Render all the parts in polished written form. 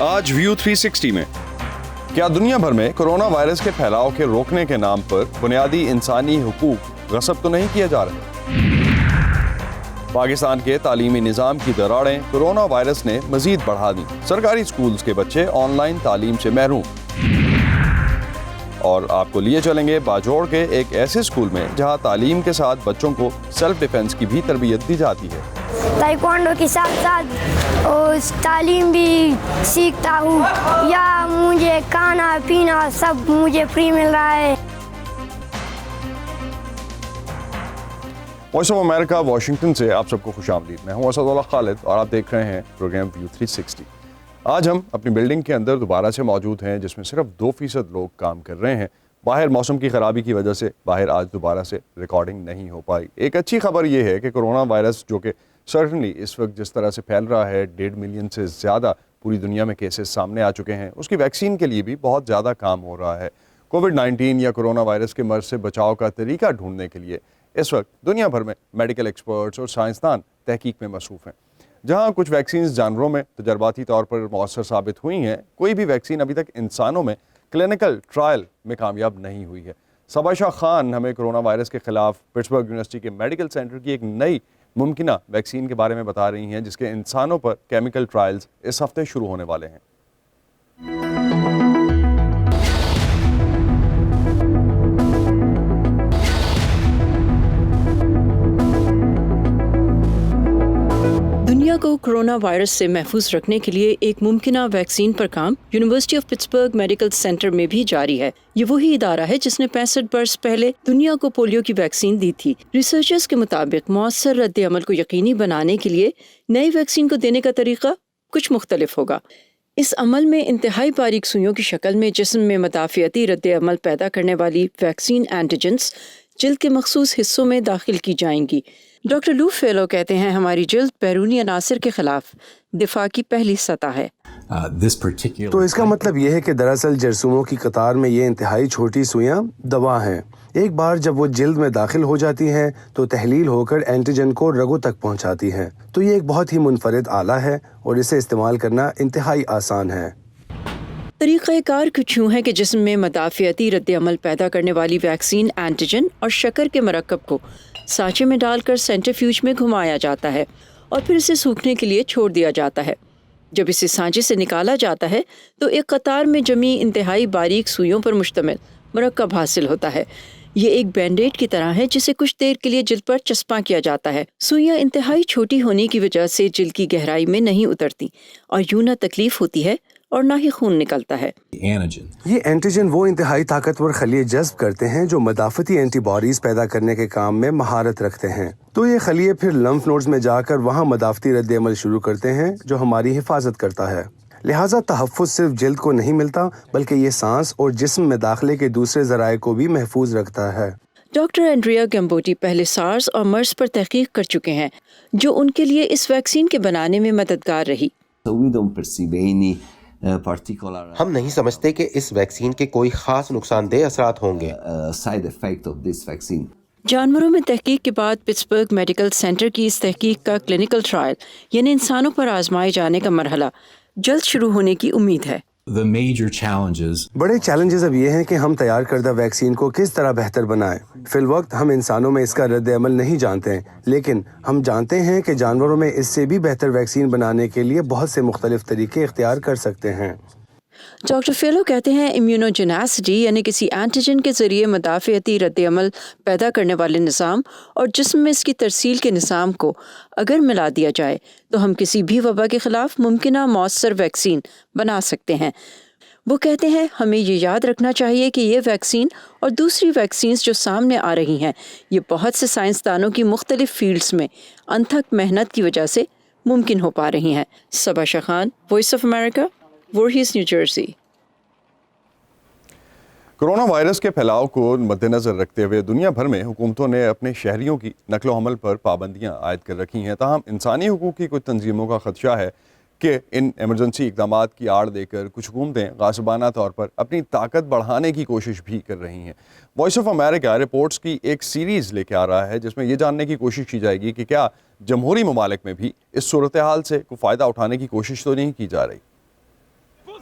آج ویو 360 میں کیا دنیا بھر میں کرونا وائرس کے پھیلاؤ کے روکنے کے نام پر بنیادی انسانی حقوق غصب تو نہیں کیا جا رہے؟ پاکستان کے تعلیمی نظام کی دراڑیں کرونا وائرس نے مزید بڑھا دی، سرکاری سکولز کے بچے آن لائن تعلیم سے محروم۔ اور آپ کو لیے چلیں گے باجوڑ کے ایک ایسے سکول میں جہاں تعلیم کے ساتھ بچوں کو سیلف ڈیفنس کی بھی تربیت دی جاتی ہے۔ تائیکوانڈو کے ساتھ ساتھ تعلیم بھی سیکھتا ہوں، یا مجھے کھانا پینا سب مجھے فری مل رہا ہے۔ وائس آف امریکہ واشنگٹن سے آپ سب کو خوش آمدید۔ میں ہوں اسد اللہ خالد اور آپ دیکھ رہے ہیں پروگرام ویو 360۔ آج ہم اپنی بلڈنگ کے اندر دوبارہ سے موجود ہیں جس میں صرف 2% لوگ کام کر رہے ہیں۔ باہر موسم کی خرابی کی وجہ سے باہر آج دوبارہ سے ریکارڈنگ نہیں ہو پائی۔ ایک اچھی خبر یہ ہے کہ کرونا وائرس جو کہ سرٹنلی اس وقت جس طرح سے پھیل رہا ہے، 1.5 ملین سے زیادہ پوری دنیا میں کیسز سامنے آ چکے ہیں، اس کی ویکسین کے لیے بھی بہت زیادہ کام ہو رہا ہے۔ کووڈ-19 یا کرونا وائرس کے مرض سے بچاؤ کا طریقہ ڈھونڈنے کے لیے اس وقت دنیا بھر میں میڈیکل ایکسپرٹس اور سائنسدان تحقیق میں مصروف ہیں۔ جہاں کچھ ویکسینز جانوروں میں تجرباتی طور پر مؤثر ثابت ہوئی ہیں، کوئی بھی ویکسین ابھی تک انسانوں میں کلینکل ٹرائل میں کامیاب نہیں ہوئی ہے۔ صبا شاہ خان ہمیں کرونا وائرس کے خلاف پٹسبرگ یونیورسٹی کے میڈیکل سینٹر کی ایک نئی ممکنہ ویکسین کے بارے میں بتا رہی ہیں جس کے انسانوں پر کیمیکل ٹرائلز اس ہفتے شروع ہونے والے ہیں۔ دنیا کو کرونا وائرس سے محفوظ رکھنے کے لیے ایک ممکنہ ویکسین پر کام university of Pittsburgh medical centre میں بھی جاری ہے۔ یہ وہی ادارہ ہے جس نے 65 برس پہلے دنیا کو پولیو کی ویکسین دی تھی۔ ریسرچرز کے مطابق مؤثر رد عمل کو یقینی بنانے کے لیے نئی ویکسین کو دینے کا طریقہ کچھ مختلف ہوگا۔ اس عمل میں انتہائی باریک سوئیوں کی شکل میں جسم میں مدافعتی رد عمل پیدا کرنے والی ویکسین اینٹیجنز جلد کے مخصوص حصوں میں داخل کی جائیں گی۔ ڈاکٹر لو فیلو کہتے ہیں ہماری جلد بیرونی عناصر کے خلاف دفاع کی پہلی سطح ہے۔ تو اس کا مطلب یہ ہے کہ دراصل جرثوموں کی قطار میں یہ انتہائی چھوٹی سوئیاں دوا ہیں۔ ایک بار جب وہ جلد میں داخل ہو جاتی ہیں تو تحلیل ہو کر اینٹیجن کو رگوں تک پہنچاتی ہیں۔ تو یہ ایک بہت ہی منفرد آلہ ہے اور اسے استعمال کرنا انتہائی آسان ہے۔ طریقہ کار کچھ یوں ہے کہ جسم میں مدافعتی رد عمل پیدا کرنے والی ویکسین اینٹیجن اور شکر کے مرکب کو سانچے میں ڈال کر سینٹریفیوج میں گھمایا جاتا ہے اور پھر اسے سوکھنے کے لیے چھوڑ دیا جاتا ہے۔ جب اسے سانچے سے نکالا جاتا ہے تو ایک قطار میں جمی انتہائی باریک سوئیوں پر مشتمل مرکب حاصل ہوتا ہے۔ یہ ایک بینڈیڈ کی طرح ہے جسے کچھ دیر کے لیے جلد پر چسپاں کیا جاتا ہے۔ سوئیاں انتہائی چھوٹی ہونے کی وجہ سے جلد کی گہرائی میں نہیں اترتی اور یوں نہ تکلیف ہوتی ہے اور نہ ہی خون نکلتا ہے۔ یہ اینٹیجن وہ انتہائی طاقتور خلیے جذب کرتے ہیں جو مدافعتی اینٹی باڈیز پیدا کرنے کے کام میں مہارت رکھتے ہیں۔ تو یہ خلیے پھر لمف نوڈز میں جا کر وہاں مدافعتی رد عمل شروع کرتے ہیں جو ہماری حفاظت کرتا ہے۔ لہٰذا تحفظ صرف جلد کو نہیں ملتا بلکہ یہ سانس اور جسم میں داخلے کے دوسرے ذرائع کو بھی محفوظ رکھتا ہے۔ ڈاکٹر اینڈریا گیمبوٹی پہلے سارس اور مرس پر تحقیق کر چکے ہیں جو ان کے لیے اس ویکسین کے بنانے میں مددگار رہی۔ ہم نہیں سمجھتے کہ اس ویکسین کے کوئی خاص نقصان دہ اثرات ہوں گے۔ جانوروں میں تحقیق کے بعد پٹسبرگ میڈیکل سینٹر کی اس تحقیق کا کلینکل ٹرائل یعنی انسانوں پر آزمائے جانے کا مرحلہ جلد شروع ہونے کی امید ہے۔ بڑے چیلنجز اب یہ ہیں کہ ہم تیار کردہ ویکسین کو کس طرح بہتر بنائیں۔ فی الوقت ہم انسانوں میں اس کا رد عمل نہیں جانتے، لیکن ہم جانتے ہیں کہ جانوروں میں اس سے بھی بہتر ویکسین بنانے کے لیے بہت سے مختلف طریقے اختیار کر سکتے ہیں۔ ڈاکٹر فیلو کہتے ہیں امیونوجینیسٹی یعنی کسی اینٹیجن کے ذریعے مدافعتی رد عمل پیدا کرنے والے نظام اور جسم میں اس کی ترسیل کے نظام کو اگر ملا دیا جائے تو ہم کسی بھی وبا کے خلاف ممکنہ مؤثر ویکسین بنا سکتے ہیں۔ وہ کہتے ہیں ہمیں یہ یاد رکھنا چاہیے کہ یہ ویکسین اور دوسری ویکسینز جو سامنے آ رہی ہیں یہ بہت سے سائنسدانوں کی مختلف فیلڈز میں انتھک محنت کی وجہ سے ممکن ہو پا رہی ہیں۔ Saba Shah Khan, Voice of America, Voorhees, New Jersey. Corona virus کے پھیلاؤ کو مد نظر رکھتے ہوئے دنیا بھر میں حکومتوں نے اپنے شہریوں کی نقل و حمل پر پابندیاں عائد کر رکھی ہیں۔ تاہم انسانی حقوق کی کچھ تنظیموں کا خدشہ ہے کہ ان ایمرجنسی اقدامات کی آڑ دے کر کچھ حکومتیں غاصبانہ طور پر اپنی طاقت بڑھانے کی کوشش بھی کر رہی ہیں۔ وائس آف امریکہ رپورٹس کی ایک سیریز لے کے آ رہا ہے جس میں یہ جاننے کی کوشش کی جائے گی کہ کیا جمہوری ممالک میں بھی اس صورتحال سے کوئی فائدہ اٹھانے کی کوشش تو نہیں کی جا رہی۔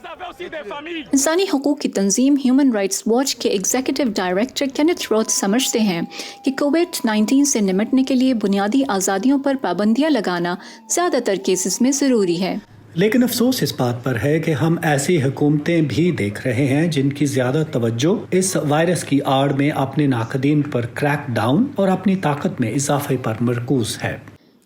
इंसानी हकूक़ की तंजीम ह्यूमन राइट्स वॉच के एग्जीक्यूटिव डायरेक्टर केनेथ रोथ समझते हैं कि कोविड-19 से निपटने के लिए बुनियादी आज़ादियों पर पाबंदियां लगाना ज़्यादातर केसेस में ज़रूरी है। लेकिन अफसोस इस बात पर है कि हम ऐसी हुकूमतें भी देख रहे हैं जिनकी ज़्यादा तवज्जो इस वायरस की आड़ में अपने नाकदीन पर क्रैक डाउन और अपनी ताकत में इजाफे पर मरकूज है।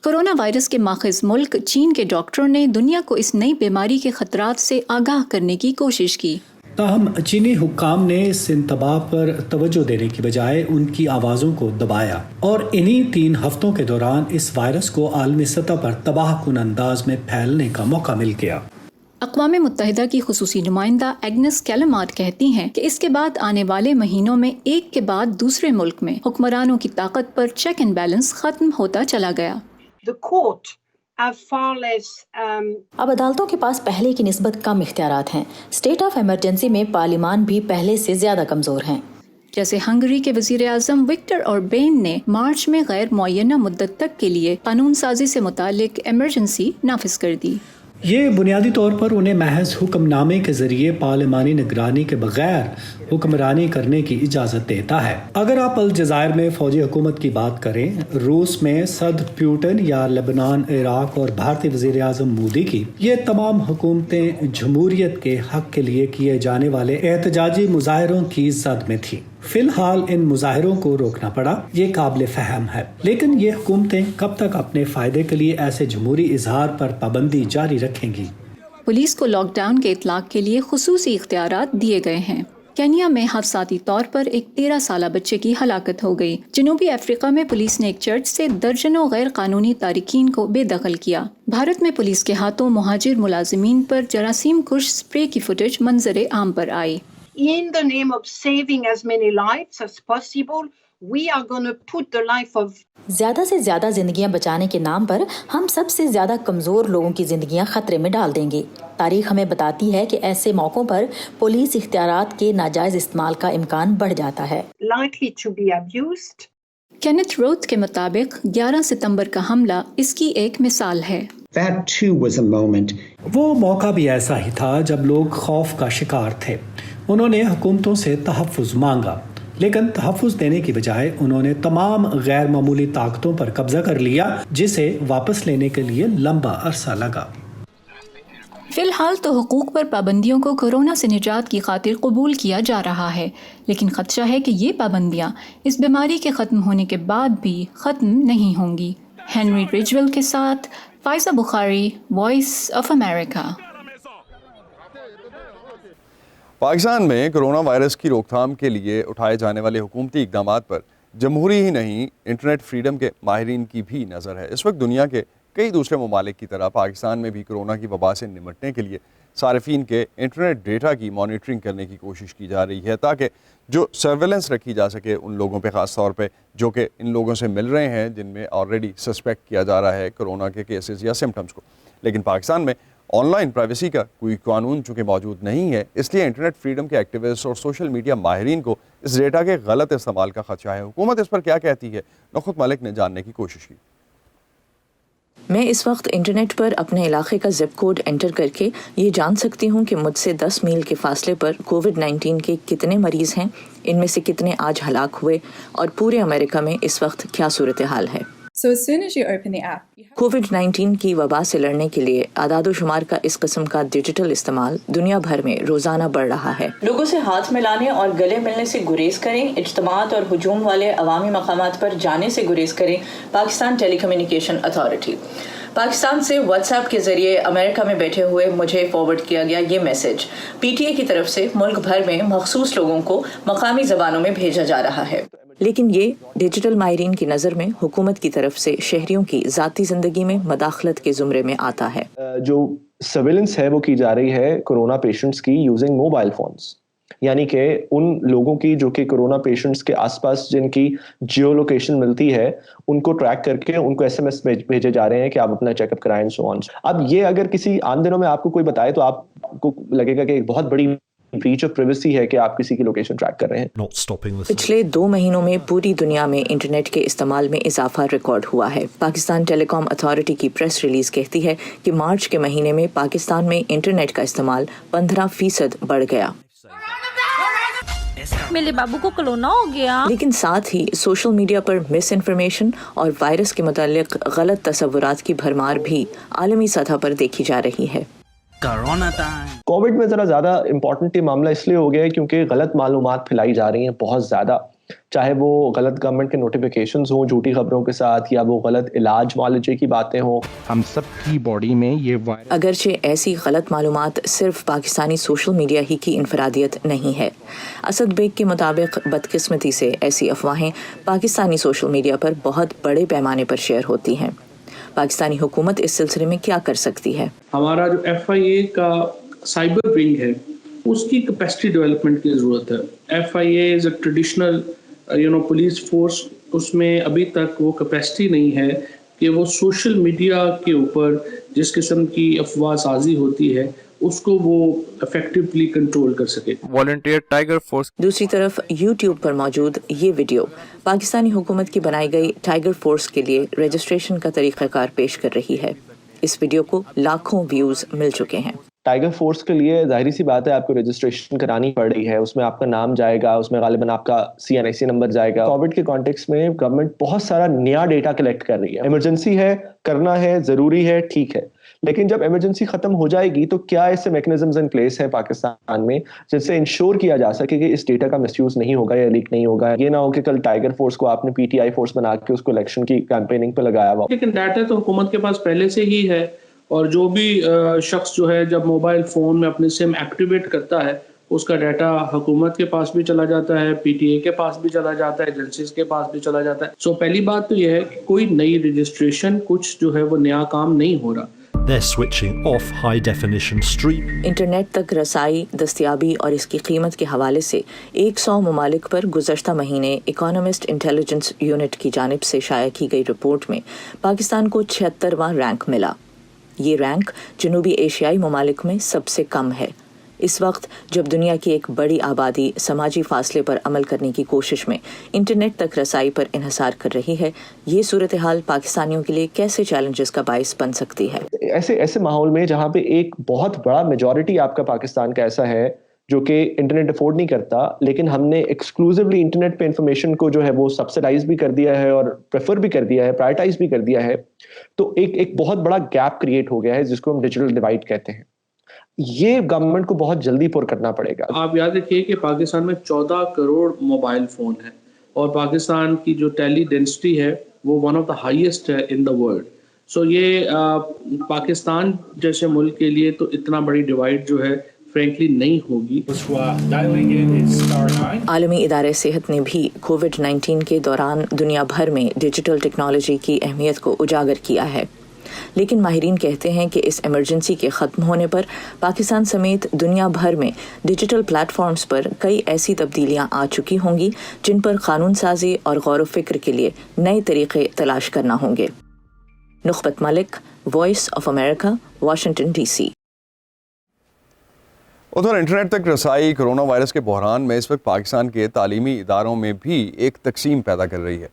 कोरोना वायरस के माखिज मुल्क चीन के डॉक्टरों ने दुनिया को इस नई बीमारी के खतरात से आगाह करने की कोशिश की। ताहम चीनी हुक्काम ने इस इंतबाह पर तवज्जो देने की बजाय उनकी आवाज़ों को दबाया और इन्हीं 3 हफ्तों के दौरान इस वायरस को आलमी सतह पर तबाहकुन अंदाज में फैलने का मौका मिल गया। अक़वाम मुत्तहिदा की खुसूसी नुमाइंदा एग्नेस कैलमार्ट कहती हैं कि इसके बाद आने वाले महीनों में एक के बाद दूसरे मुल्क में हुक्मरानों की ताकत पर चेक एंड बैलेंस खत्म होता चला गया। अब अदालतों के पास पहले की निस्बत कम इख्तियारात हैं। स्टेट ऑफ इमरजेंसी में पार्लियामान भी पहले से ज्यादा कमजोर हैं। जैसे हंगरी के वजीर आज़म विक्टर ऑर्बेन ने मार्च में गैर मुअय्यना मुद्दत तक के लिए कानून साजी से मुतालिक इमरजेंसी नाफिज कर दी। ये बुनियादी तौर पर उन्हें महज हुक्मनामे के जरिए पार्लिमानी निगरानी के बगैर हुक्मरानी करने की इजाज़त देता है। अगर आप अलजायर में फौजी हुकूमत की बात करें, रूस में सद प्यूटन या लेबनान, इराक और भारतीय वज़ीर आज़म मोदी की ये तमाम हुकूमतें जमहूरियत के हक के लिए किए जाने वाले एहतजाजी मुजाहरों की जद में थी। फिलहाल इन मुजाहरों को रोकना पड़ा, ये काबिल फहम है, लेकिन ये हुकूमतें कब तक अपने फायदे के लिए ऐसे जमहूरी इजहार पर पाबंदी जारी रखेंगी। पुलिस को लॉकडाउन के इतलाक के लिए खुसूसी इख्तियारात दिए गए हैं। केन्या में हादसाती तौर पर एक 13 साला बच्चे की हलाकत हो गई। जनूबी अफ्रीका में पुलिस ने एक चर्च से दर्जनों गैर कानूनी तारिकीन को बेदखल किया। भारत में पुलिस के हाथों मुहाजिर मुलाजिमीन पर जरासीम कुश स्प्रे की फुटेज मंजरे आम पर आई। In the name of saving as many lives as possible, we are going to put the life of ज्यादा से ज्यादा जिंदगियां बचाने के नाम पर हम सबसे ज्यादा कमजोर लोगों की जिंदगियां खतरे में डाल देंगे। तारीख हमें बताती है कि ऐसे मौकों पर पुलिस इख्तियारात के नाजायज इस्तेमाल का इम्कान बढ़ जाता है। likely to be abused. Kenneth Roth के मुताबिक 11 सितंबर का हमला इसकी एक मिसाल है। That too was a moment. वो मौका भी ऐसा ही था जब लोग खौफ का शिकार थे। उन्होंने हुकूमतों से तहफ़्फ़ुज़ मांगा, लेकिन तहफ़्फ़ुज़ देने की बजाय उन्होंने तमाम गैर मामूली ताकतों पर कब्जा कर लिया, जिसे वापस लेने के लिए लंबा अरसा लगा। फिलहाल तो हुकूक पर पाबंदियों को कोरोना से निजात की खातिर कबूल किया जा रहा है, लेकिन खदशा है कि ये पाबंदियां इस बीमारी के ख़त्म होने के बाद भी ख़त्म नहीं होंगी। हेनरी रिजवेल के साथ Pfizer Bukhari, voice of America. Pakistan में कोरोना वायरस की रोकथाम के लिए उठाए जाने वाले हुकूमती इक़दामात पर जमहूरी ही नहीं इंटरनेट फ्रीडम के माहिरीन की भी नज़र है। इस वक्त दुनिया के कई दूसरे ममालिक की तरह पाकिस्तान में भी कोरोना की वबा से निपटने के लिए सार्फिन के इंटरनेट डेटा की मॉनिटरिंग करने की कोशिश की जा रही है, ताकि जो सर्वेलेंस रखी जा सके उन लोगों पे ख़ास तौर पे जो कि इन लोगों से मिल रहे हैं जिनमें ऑलरेडी सस्पेक्ट किया जा रहा है कोरोना के केसेस या सिम्टम्स को। लेकिन पाकिस्तान में ऑनलाइन प्राइवेसी का कोई कानून चूँकि मौजूद नहीं है, इसलिए इंटरनेट फ्रीडम के एक्टिविस्ट और सोशल मीडिया माहिरीन को इस डेटा के गलत इस्तेमाल का खदशा है। हुकूमत इस पर क्या कहती है, नखुत मलिक ने जानने की कोशिश की। मैं इस वक्त इंटरनेट पर अपने इलाके का जिप कोड एंटर करके ये जान सकती हूँ कि मुझसे 10 मील के फासले पर कोविड-19 के कितने मरीज़ हैं, इनमें से कितने आज हलाक हुए और पूरे अमेरिका में इस वक्त क्या सूरत हाल है। कोविड-19 की वबा से लड़ने के लिए आदादोशुमार का इस किस्म का डिजिटल इस्तेमाल दुनिया भर में रोजाना बढ़ रहा है। लोगों से हाथ मिलाने और गले मिलने से गुरेज करें, इज्तिमात और हुजूम वाले अवामी मकामात पर जाने से गुरेज करें। Pakistan telecommunication authority. पाकिस्तान से व्हाट्सएप के जरिए अमेरिका में बैठे हुए मुझे फॉरवर्ड किया गया ये मैसेज पीटीए की तरफ से मुल्क भर में मखसूस लोगों को मकामी ज़बानों में भेजा जा रहा है। लेकिन ये डिजिटल माहिरीन की नज़र में हुकूमत की तरफ से शहरियों की ज़ाती ज़िंदगी में मदाखलत के ज़ुमरे में आता है। जो सर्विलेंस है वो की जा रही है कोरोना पेशेंट्स की यूजिंग मोबाइल फोन्स, यानी कि उन लोगों की जो कि कोरोना पेशेंट्स के आसपास जिनकी जियो लोकेशन मिलती है उनको ट्रैक करके उनको एसएमएस भेजे जा रहे हैं कि आप अपना चेकअप कराएं, सो ऑन। अब ये अगर किसी आम दिनों में आपको कोई बताए तो आपको लगेगा कि एक बहुत बड़ी ब्रीच ऑफ प्राइवेसी है कि आप किसी की लोकेशन ट्रैक कर रहे हैं. पिछले 2 महीनों में पूरी दुनिया में इंटरनेट के इस्तेमाल में इजाफा रिकॉर्ड हुआ है. पाकिस्तान टेलीकॉम अथॉरिटी की प्रेस रिलीज कहती है कि मार्च के महीने में पाकिस्तान में इंटरनेट का इस्तेमाल 15% बढ़ गया. मेरे बाबू को कोरोना हो गया. लेकिन साथ ही सोशल मीडिया पर मिस इन्फॉर्मेशन और वायरस के मुतालिक गलत तस्वुरात की भरमार भी आलमी सतह पर देखी जा रही है. कोविड में ज़रा ज़्यादा इम्पोर्टेंट ये मामला इसलिए हो गया है क्योंकि गलत मालूमात फैलाई जा रही हैं बहुत ज़्यादा, चाहे वो गलत गवर्नमेंट के नोटिफिकेशंस हों झूठी खबरों के साथ, या वो गलत इलाज मुआलजे की बातें हों. हम सब की बॉडी में ये वायरस. अगरचे ऐसी गलत मालूमात सिर्फ पाकिस्तानी सोशल मीडिया ही की इनफरादियत नहीं है. असद बेग के मुताबिक बदकिस्मती से ऐसी अफवाहें पाकिस्तानी सोशल मीडिया पर बहुत बड़े पैमाने पर शेयर होती हैं. पाकिस्तानी हुकूमत इस सिलसिले में क्या कर सकती है? हमारा जो FIA का साइबर विंग है उसकी कैपेसिटी डेवलपमेंट की ज़रूरत है. FIA is a traditional police force, उसमें अभी तक वो कैपेसिटी नहीं है कि वो सोशल मीडिया के ऊपर जिस किस्म की अफवाह साजी होती है उसको वो इफेक्टिवली कंट्रोल कर सके. Volunteer tiger force. दूसरी तरफ YouTube पर मौजूद ये वीडियो पाकिस्तानी हुकूमत की बनाई गई टाइगर फोर्स के लिए रजिस्ट्रेशन का तरीक़ाकार पेश कर रही है. इस वीडियो को लाखों व्यूज मिल चुके हैं. टाइगर फोर्स के लिए जाहिर सी बात है आपको रजिस्ट्रेशन करानी पड़ रही है. उसमें आपका नाम जाएगा, उसमें गालिबन आपका CNIC नंबर जाएगा. कोविड के कॉन्टेक्स्ट में गवर्नमेंट बहुत सारा नया डेटा कलेक्ट कर रही है. इमरजेंसी है, करना है, ज़रूरी है, ठीक है, लेकिन जब इमरजेंसी खत्म हो जाएगी तो क्या ऐसे मैकेनिज्म्स इन प्लेस हैं पाकिस्तान में जिससे इंश्योर किया जा सके कि इस डेटा का मिसयूज नहीं होगा या लीक नहीं होगा. ये ना हो कि कल टाइगर फोर्स को आपने PTI फोर्स बना के उसको इलेक्शन की कैंपेनिंग पे लगाया हुआ. लेकिन डाटा तो हुकूमत के पास पहले से ही है, और जो भी शख्स जो है जब मोबाइल फ़ोन में अपने सिम एक्टिवेट करता है उसका डाटा हुकूमत के पास भी चला जाता है, PTA के पास भी चला जाता है, एजेंसीज के पास भी चला जाता है. सो पहली बात तो यह है कि कोई नई रजिस्ट्रेशन कुछ जो है वो नया काम नहीं हो रहा. They're switching off high definition stream. Internet तक रसाई, दस्तियाबी और इसकी कीमत के हवाले से 100 ममालिक पर गुज़श्ता महीने इकोनॉमिस्ट इंटेलिजेंस यूनिट की जानिब से शाया की गई रिपोर्ट में पाकिस्तान को 76वां रैंक मिला. ये रैंक जनूबी एशियाई ममालिक में सबसे कम है. इस वक्त जब दुनिया की एक बड़ी आबादी समाजी फासले पर अमल करने की कोशिश में इंटरनेट तक रसाई पर इन्हिसार कर रही है, ये सूरत हाल पाकिस्तानियों के लिए कैसे चैलेंजेस का बाइस बन सकती है? ऐसे माहौल में जहाँ पे एक बहुत बड़ा मेजॉरिटी आपका पाकिस्तान का ऐसा है जो कि इंटरनेट अफोर्ड नहीं करता, लेकिन हमने एक्सक्लूसिवली इंटरनेट पे इंफॉर्मेशन को जो है वो सब्सिडाइज भी कर दिया है और प्रेफर भी कर दिया है, प्रायोरिटाइज भी कर दिया है, तो एक बहुत बड़ा गैप क्रिएट हो गया है जिसको हम डिजिटल डिवाइड कहते हैं. ये गवर्नमेंट को बहुत जल्दी पुर करना पड़ेगा. आप याद रखिए कि पाकिस्तान में 14 करोड़ मोबाइल फ़ोन है और पाकिस्तान की जो टेली डेंसिटी है वो वन ऑफ द हाईएस्ट है इन द वर्ल्ड. सो ये पाकिस्तान जैसे मुल्क के लिए तो इतना बड़ी डिवाइड जो है फ्रेंकली नहीं होगी. आलमी इदारे सेहत ने भी कोविड-19 के दौरान दुनिया भर में डिजिटल टेक्नोलॉजी की अहमियत को उजागर किया है. लेकिन माहिरीन कहते हैं कि इस इमरजेंसी के ख़त्म होने पर पाकिस्तान समेत दुनिया भर में डिजिटल प्लेटफॉर्म्स पर कई ऐसी तब्दीलियां आ चुकी होंगी जिन पर कानून साजी और गौर फिक्र के लिए नए तरीक़े तलाश करना होंगे. Nukhbat Malik, Voice of America, Washington DC. उधर इंटरनेट तक रसाई कोरोना वायरस के बहरान में इस वक्त पाकिस्तान के तालीमी इदारों में भी एक तकसीम पैदा कर रही है.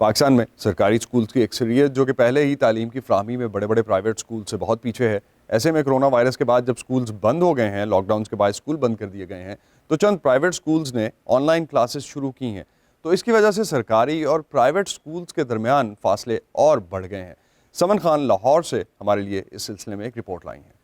पाकिस्तान में सरकारी स्कूल्स की अक्सरियत जो कि पहले ही तालीम की फ्राहमी में बड़े बड़े प्राइवेट स्कूल से बहुत पीछे है. ऐसे में कोरोना वायरस के बाद जब स्कूल्स बंद हो गए हैं, लॉकडाउन के बाद स्कूल बंद कर दिए गए हैं, तो चंद प्राइवेट स्कूल्स ने ऑनलाइन क्लासेस शुरू की हैं. तो इसकी वजह से सरकारी और प्राइवेट स्कूल्स के दरमियान फासले और बढ़ गए हैं. समन खान लाहौर से हमारे लिए इस सिलसिले में एक रिपोर्ट लाई है.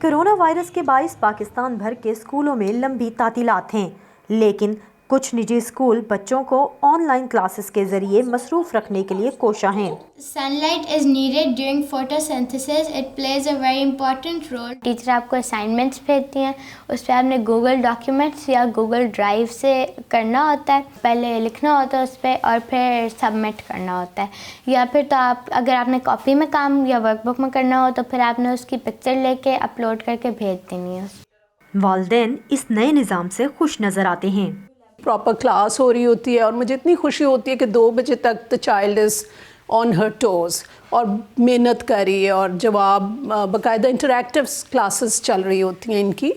कोरोना वायरस के बाइस पाकिस्तान भर के स्कूलों में लंबी तातीलात हैं, लेकिन कुछ निजी स्कूल बच्चों को ऑनलाइन क्लासेस के जरिए मसरूफ रखने के लिए कोशा हैं. Sunlight is needed during photosynthesis. It plays a very important role. Teacher आपको असाइनमेंट्स भेजती हैं, उस पर आपने गूगल डॉक्यूमेंट्स या गूगल ड्राइव से करना होता है. पहले लिखना होता है उस पर और फिर सबमिट करना होता है. या फिर तो आप अगर आपने कॉपी में काम या वर्कबुक में करना हो तो फिर आपने उसकी पिक्चर लेके अपलोड करके भेज देनी है. वालिदैन इस नए निज़ाम से खुश नज़र आते हैं. प्रॉपर क्लास हो रही होती है और मुझे इतनी खुशी होती है कि 2 बजे तक the child is on her toes اور محنت کری اور جواب باقاعدہ انٹریکٹیو کلاسز چل رہی ہوتی ہیں ان کی.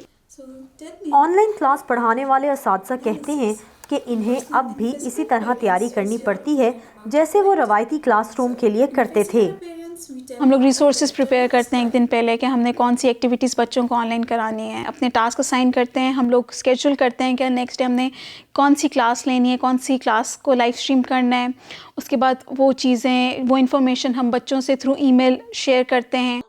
آن لائن کلاس پڑھانے والے اساتذہ کہتے ہیں کہ انہیں اب بھی اسی طرح تیاری کرنی پڑتی ہے جیسے وہ روایتی کلاس روم کے لیے کرتے تھے. ہم لوگ ریسورسز پریپیئر کرتے ہیں ایک دن پہلے کہ ہم نے کون سی ایکٹیویٹیز بچوں کو آن لائن کرانی ہے, اپنے ٹاسک اسائن کرتے ہیں, ہم لوگ اسکیجول کرتے ہیں کہ نیکسٹ ڈے ہم نے کون سی کلاس لینی ہے, کون سی کلاس کو لائیو اسٹریم کرنا ہے. اس کے بعد وہ چیزیں, وہ انفارمیشن ہم بچوں سے تھرو ای میل شیئر کرتے ہیں.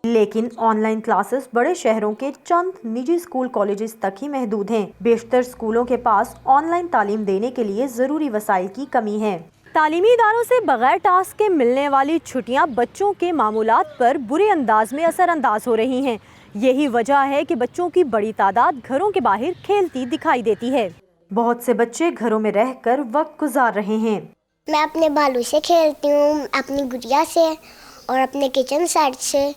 لیکن آن لائن کلاسز بڑے شہروں کے چند نجی اسکول کالجز تک ہی محدود ہیں. بیشتر اسکولوں کے پاس آن لائن تعلیم دینے کے لیے ضروری وسائل کی کمی ہے. تعلیمی اداروں سے بغیر ٹاسک کے ملنے والی چھٹیاں بچوں کے معمولات پر برے انداز میں اثر انداز ہو رہی ہیں. یہی وجہ ہے کہ بچوں کی بڑی تعداد گھروں کے باہر کھیلتی دکھائی دیتی ہے. بہت سے بچے گھروں میں رہ کر وقت گزار رہے ہیں. میں اپنے بالوں سے کھیلتی ہوں, اپنی گڑیا سے اور اپنے کچن سیٹ سے,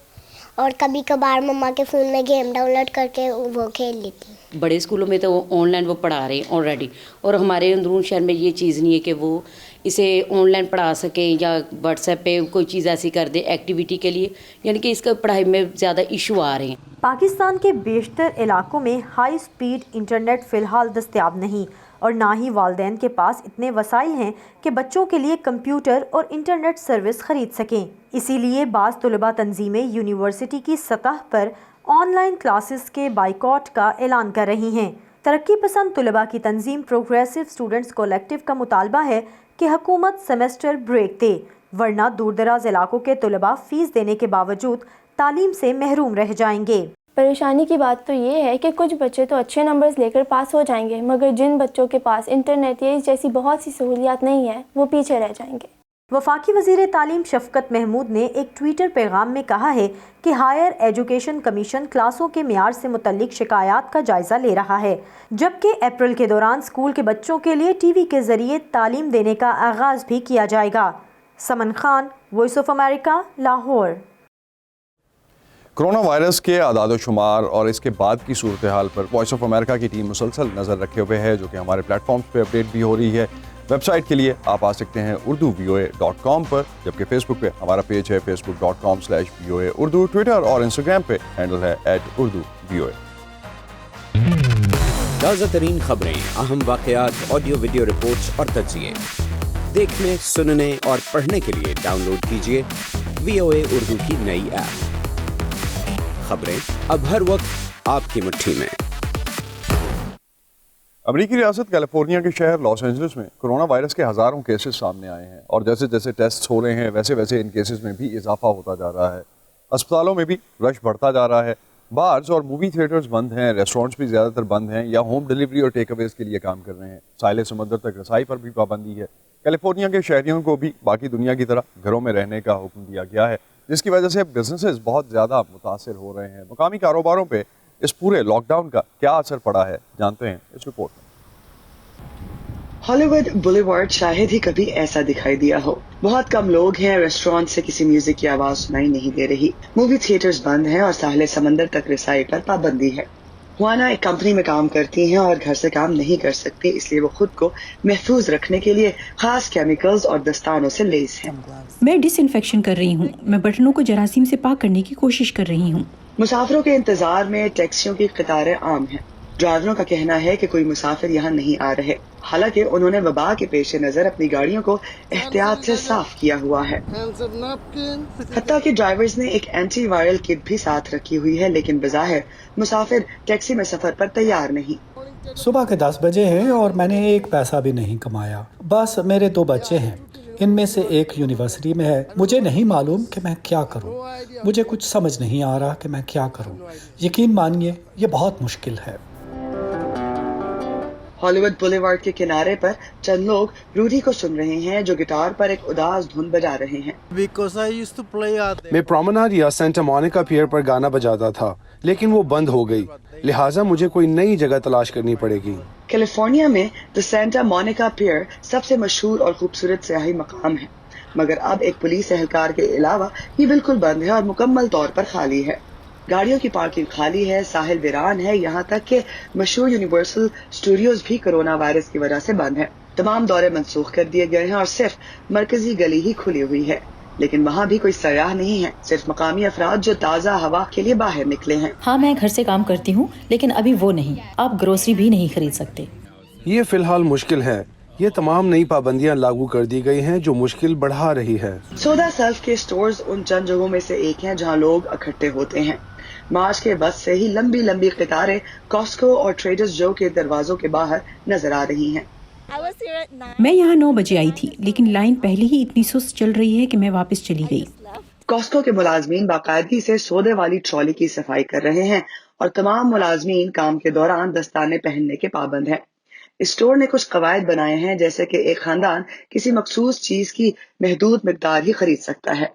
اور کبھی کبھار مما کے فون میں گیم ڈاؤن لوڈ کر کے وہ کھیل لیتی ہوں. بڑے اسکولوں میں تو آن لائن وہ پڑھا رہے ہیں آلریڈی, اور ہمارے اندرون شہر میں یہ چیز نہیں ہے کہ وہ اسے آن لائن پڑھا سکیں یا واٹس ایپ پہ کوئی چیز ایسی کر دیں ایکٹیویٹی کے لیے, یعنی کہ اس کا پڑھائی میں زیادہ ایشو آ رہے ہیں. پاکستان کے بیشتر علاقوں میں ہائی سپیڈ انٹرنیٹ فی الحال دستیاب نہیں, اور نہ ہی والدین کے پاس اتنے وسائل ہیں کہ بچوں کے لیے کمپیوٹر اور انٹرنیٹ سروس خرید سکیں. اسی لیے بعض طلباء تنظیمیں یونیورسٹی کی سطح پر آن لائن کلاسز کے بائیکاٹ کا اعلان کر رہی ہیں. ترقی پسند طلباء کی تنظیم پروگریسو اسٹوڈنٹس کولیکٹیو کا مطالبہ ہے کہ حکومت سیمسٹر بریک دے, ورنہ دور دراز علاقوں کے طلباء فیس دینے کے باوجود تعلیم سے محروم رہ جائیں گے. پریشانی کی بات تو یہ ہے کہ کچھ بچے تو اچھے نمبرز لے کر پاس ہو جائیں گے, مگر جن بچوں کے پاس انٹرنیٹ یا اس جیسی بہت سی سہولیات نہیں ہیں وہ پیچھے رہ جائیں گے. وفاقی وزیر تعلیم شفقت محمود نے ایک ٹویٹر پیغام میں کہا ہے کہ ہائر ایجوکیشن کمیشن کلاسوں کے معیار سے متعلق شکایات کا جائزہ لے رہا ہے, جبکہ اپریل کے دوران اسکول کے بچوں کے لیے ٹی وی کے ذریعے تعلیم دینے کا آغاز بھی کیا جائے گا. Saman Khan, Voice of America, Lahore. Corona virus کے اعداد و شمار اور اس کے بعد کی صورتحال پر وائس آف امریکہ کی ٹیم مسلسل نظر رکھے ہوئے ہے, جو کہ ہمارے پلیٹ فارمز پہ اپڈیٹ بھی ہو رہی ہے. ویب سائٹ کے لیے آپ آ سکتے ہیں urduvoa.com پر, جبکہ فیس بک پہ ہمارا پیج ہے facebook.com/VOA اردو. ٹویٹر اور انسٹاگرام پہ ہینڈل ہے @urduvoa. تازہ ترین خبریں, اہم واقعات, آڈیو ویڈیو رپورٹس اور تجزیے دیکھنے, سننے اور پڑھنے کے لیے ڈاؤن لوڈ کیجیے VOA اردو کی نئی ایپ. خبریں اب ہر وقت آپ کی مٹھی میں. امریکی ریاست کیلیفورنیا کے شہر لاس اینجلس میں کرونا وائرس کے ہزاروں کیسز سامنے آئے ہیں, اور جیسے جیسے ٹیسٹ ہو رہے ہیں ویسے ویسے ان کیسز میں بھی اضافہ ہوتا جا رہا ہے. اسپتالوں میں بھی رش بڑھتا جا رہا ہے. بارز اور مووی تھیٹرز بند ہیں, ریسٹورینٹس بھی زیادہ تر بند ہیں یا ہوم ڈیلیوری اور ٹیک اویز کے لیے کام کر رہے ہیں. ساحل سمندر تک رسائی پر بھی پابندی ہے. کیلیفورنیا کے شہریوں کو بھی باقی دنیا کی طرح گھروں میں رہنے کا حکم دیا گیا ہے, جس کی وجہ سے بزنسز بہت زیادہ متاثر ہو رہے ہیں. مقامی کاروباروں پہ اس پورے لاک ڈاؤن کا کیا اثر پڑا ہے, جانتے ہیں اس رپورٹ میں. ہالی ووڈ بولیوارڈ شاید ہی کبھی ایسا دکھائی دیا ہو. بہت کم لوگ ہیں, ریسٹورینٹ سے کسی میوزک کی آواز سنائی نہیں دے رہی, مووی تھیٹرز بند ہیں اور ساحل سمندر تک رسائی پر پابندی ہے. ہوانا ایک کمپنی میں کام کرتی ہیں اور گھر سے کام نہیں کر سکتی, اس لیے وہ خود کو محفوظ رکھنے کے لیے خاص کیمیکلز اور دستانوں سے لیس ہیں. میں ڈس انفیکشن کر رہی ہوں, میں برتنوں کو جراثیم سے پاک کرنے کی کوشش کر رہی ہوں. مسافروں کے انتظار میں ٹیکسیوں کی قطاریں عام ہیں. ڈرائیوروں کا کہنا ہے کہ کوئی مسافر یہاں نہیں آ رہے, حالانکہ انہوں نے وبا کے پیش نظر اپنی گاڑیوں کو احتیاط سے صاف کیا ہوا ہے. حتیٰ کہ ڈرائیورز نے ایک اینٹی وائرل کٹ بھی ساتھ رکھی ہوئی ہے, لیکن بظاہر مسافر ٹیکسی میں سفر پر تیار نہیں. صبح کے 10 بجے ہیں اور میں نے ایک پیسہ بھی نہیں کمایا. بس میرے 2 بچے ہیں, ان میں سے ایک یونیورسٹی میں ہے. مجھے نہیں معلوم کہ میں کیا کروں, مجھے کچھ سمجھ نہیں آ رہا کہ میں کیا کروں. یقین مانیے یہ بہت مشکل ہے. ہالی ووڈ بولیوارڈ کے کنارے پر چند لوگ روڈی کو سن رہے ہیں, جو گٹار پر ایک اداس دھن بجا رہے ہیں. میں پرومناڈ یا سینٹا مونیکا پیئر پر گانا بجاتا تھا, لیکن وہ بند ہو گئی, لہٰذا مجھے کوئی نئی جگہ تلاش کرنی پڑے گی. کیلیفورنیا میں دی سینٹا مونیکا پیئر سب سے مشہور اور خوبصورت سیاحی مقام ہے, مگر اب ایک پولیس اہلکار کے علاوہ یہ بالکل بند ہے اور مکمل طور پر خالی ہے. गाड़ियों की पार्किंग खाली है, साहिल वीरान है, यहाँ तक कि मशहूर यूनिवर्सल स्टूडियोज भी कोरोना वायरस की वजह से बंद है। तमाम दौरे मंसूख कर दिए गए हैं और सिर्फ मरकजी गली ही खुली हुई है, लेकिन वहाँ भी कोई सयाह नहीं है, सिर्फ मकामी अफराद जो ताज़ा हवा के लिए बाहर निकले हैं। हाँ, मैं घर से काम करती हूँ, लेकिन अभी वो नहीं, आप ग्रोसरी भी नहीं खरीद सकते। ये फिलहाल मुश्किल है। ये तमाम नई पाबंदियां लागू कर दी गई हैं जो मुश्किल बढ़ा रही है। सौदा सेल्फ के स्टोर्स उन चंद जगहों में से एक हैं जहाँ लोग इकट्ठे होते हैं। मार्च के बस से ही लंबी लंबी कतारें कॉस्को और ट्रेडर्स जो के दरवाजों के बाहर नजर आ रही हैं। मैं यहाँ 9 बजे आई थी, लेकिन लाइन पहले ही इतनी सुस्त चल रही है कि मैं वापस चली गई। कॉस्को के मुलाजमीन बाकायदगी से सौदे वाली ट्रॉली की सफाई कर रहे हैं और तमाम मुलाजमीन काम के दौरान दस्ताने पहनने के पाबंद हैं। स्टोर ने कुछ कवायद बनाए हैं, जैसे कि एक खानदान किसी मखसूस चीज की महदूद मिकदार ही खरीद सकता है।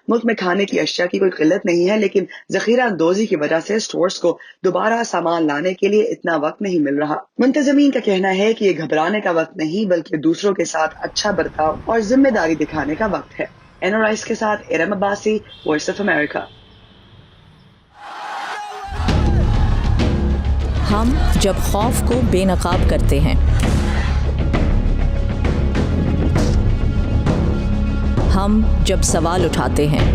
मुल्क में खाने की अशिया की कोई किल्लत नहीं है, लेकिन जखीरा अंदोजी की वजह से स्टोर्स को दोबारा सामान लाने के लिए इतना वक्त नहीं मिल रहा। मुंतजमीन का कहना है कि ये घबराने का वक्त नहीं, बल्कि दूसरों के साथ अच्छा बर्ताव और जिम्मेदारी दिखाने का वक्त है। NRIs के साथ Iram Abbasi, voice of America. हम जब खौफ को बेनकाब करते हैं, हम जब सवाल उठाते हैं,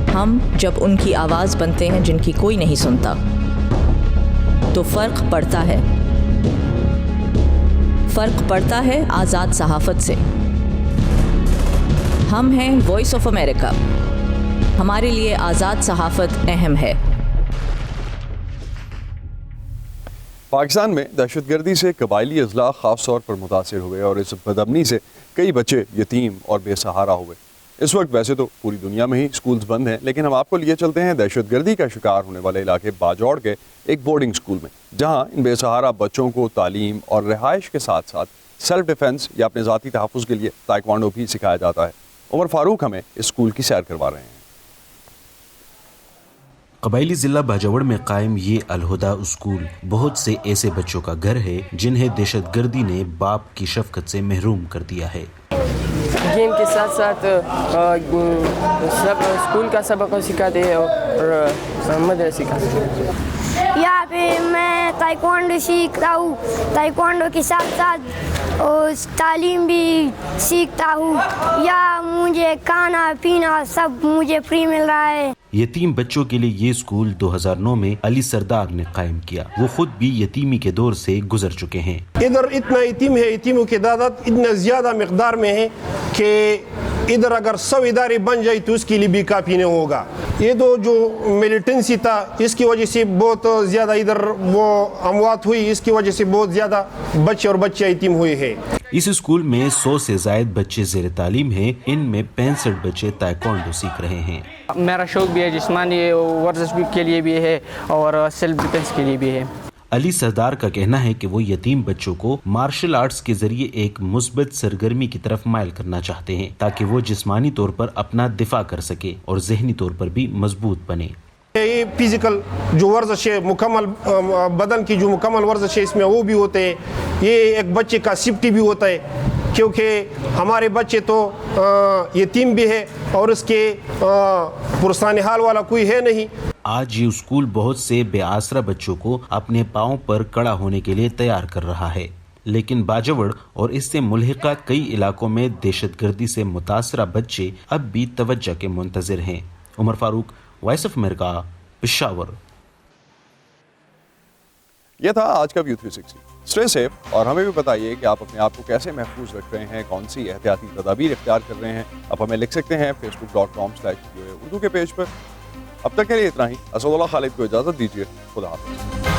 हम जब उनकी आवाज़ बनते हैं जिनकी कोई नहीं सुनता, तो फ़र्क पड़ता है। फ़र्क पड़ता है आज़ाद सहाफ़त से। हम हैं वॉइस ऑफ अमेरिका। हमारे लिए आज़ाद सहाफ़त अहम है। पाकिस्तान में दहशतगर्दी से कबायली अजला ख़ास तौर पर मुतासिर हुए और इस बदअमनी से कई बच्चे यतीम और बेसहारा हुए। इस वक्त वैसे तो पूरी दुनिया में ही स्कूल्स बंद हैं, लेकिन हम आपको लिए चलते हैं दहशतगर्दी का शिकार होने वाले इलाके बाजौड़ के एक बोर्डिंग स्कूल में, जहाँ इन बेसहारा बच्चों को तालीम और रिहाइश के साथ साथ सेल्फ डिफेंस या अपने ज़ाती तहफ़्फ़ुज़ के लिए ताइक्वांडो भी सिखाया जाता है। उमर फारूक हमें इस स्कूल की सैर करवा रहे हैं। कबायली ज़िला बाजावड़ में कायम ये अलहुदा स्कूल बहुत से ऐसे बच्चों का घर है जिन्हें दहशतगर्दी ने बाप की शफकत से महरूम कर दिया है। गेम के साथ साथ सब स्कूल का सबक सिखाते हैं और मदरसे सिखाते हैं। यहाँ पे मैं ताइक्वांडो सीखता हूँ, ताइक्वांडो के साथ साथ और तालीम भी सीखता हूँ। या मुझे खाना पीना सब मुझे फ्री मिल रहा है। यतीम बच्चों के लिए ये स्कूल 2009 में अली सरदार ने कायम किया। वो खुद भी यतीमी के दौर से गुजर चुके हैं। इधर इतना यतीम है, यतीमों की तादाद इतना ज्यादा मिकदार में है कि इधर अगर 100 इदारे बन जाए तो उसके लिए भी काफ़ी नहीं होगा। ये तो जो मिलिटेंसी था इसकी वजह से बहुत ज़्यादा इधर वो अमवात हुई, इसकी वजह से बहुत ज़्यादा बच्चे और बच्चे यतीम हुए हैं। इस स्कूल में 100 से ज़ायद बच्चे ज़ेर तालीम हैं। इनमें 65 बच्चे ताइक्वांडो सीख रहे हैं। मेरा शौक भी है, जिस्मानी वर्जिश के लिए भी है और सेल्फ डिफेंस के लिए भी है। अली सरदार का कहना है कि वो यतीम बच्चों को मार्शल आर्ट्स के जरिए एक मुस्बत सरगर्मी की तरफ माइल करना चाहते हैं ताकि वो जिस्मानी तौर पर अपना दिफा कर सके और जहनी तौर पर भी मजबूत बने। ये फिजिकल जो वर्जिश है, मुकम्मल बदन की जो मुकम्मल वर्जिश है इसमें वो भी होते हैं। ये एक बच्चे का सेफ्टी भी होता है, क्योंकि हमारे बच्चे तो यतीम भी है और उसके पुरसाने हाल वाला कोई है नहीं। आज ये स्कूल बहुत से बेआसरा बच्चों को अपने पाँव पर खड़ा होने के लिए तैयार कर रहा है, लेकिन बाजावड़ और इससे मुल्हिका कई इलाकों में दहशतगर्दी से मुतासरा बच्चे अब भी तवज्जो के मुंतज़िर हैं। Umar Farooq, Voice of America, Peshawar. यह था आज का व्यू 360। स्टे सेफ और हमें भी बताइए कि आप अपने आप को कैसे महफूज रख रहे हैं, कौन सी एहतियाती तदाबीर इख्तियार कर रहे हैं। आप हमें लिख सकते हैं facebook.com/urudu के पेज पर। अब तक के लिए इतना ही। असदुल्लाह खालिद को इजाज़त दीजिए। खुदा हाफ़िज़।